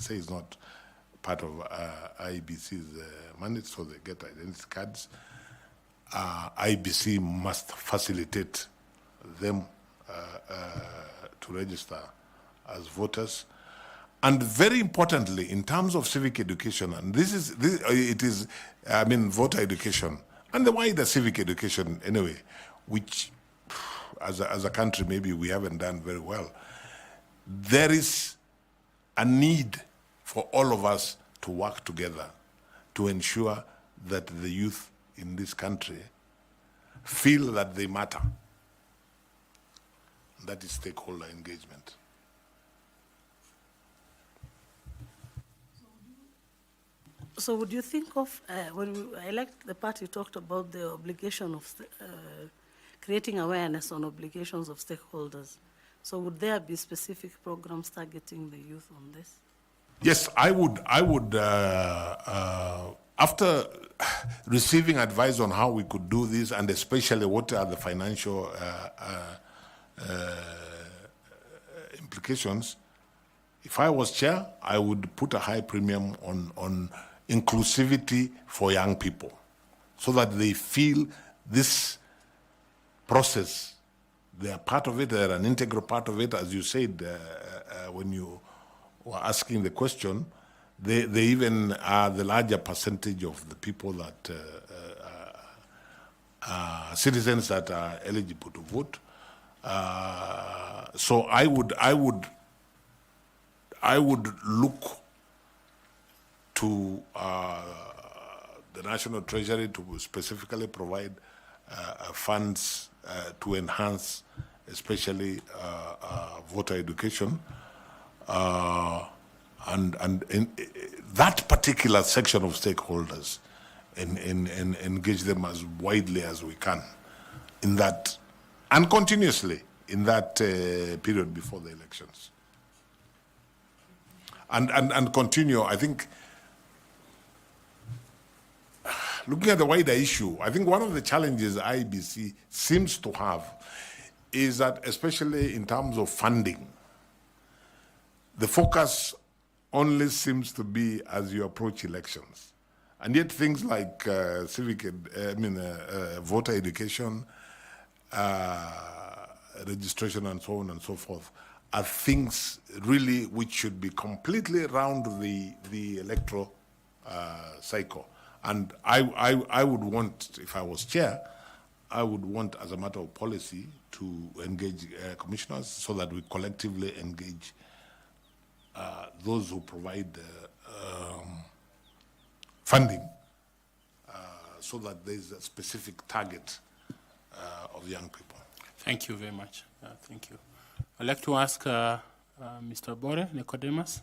say it's not part of IEBC's mandate, so they get identity cards. IEBC must facilitate them to register as voters. And very importantly, in terms of civic education, and voter education, and the wider civic education anyway, which as a country maybe we haven't done very well, there is a need for all of us to work together to ensure that the youth in this country feel that they matter. That is stakeholder engagement. So would you think of, I like the part you talked about the obligation of creating awareness on obligations of stakeholders. So would there be specific programs targeting the youth on this? Yes, I would, after receiving advice on how we could do this, and especially what are the financial implications, if I was chair, I would put a high premium on inclusivity for young people, so that they feel this process, they are part of it, they're an integral part of it. As you said when you were asking the question, they even are the larger percentage of the people that citizens that are eligible to vote. So I would look to the National Treasury to specifically provide funds to enhance, especially voter education, and in that particular section of stakeholders, and engage them as widely as we can in that, and continuously in that period before the elections. And continue, I think, looking at the wider issue, I think one of the challenges IEBC seems to have is that, especially in terms of funding, the focus only seems to be as you approach elections. And yet things like voter education, registration and so on and so forth are things really which should be completely around the electoral cycle. And I would want, if I was chair, I would want as a matter of policy to engage commissioners so that we collectively engage those who provide funding so that there's a specific target of young people. Thank you very much. Thank you. I'd like to ask Mr. Bore Nicodemus.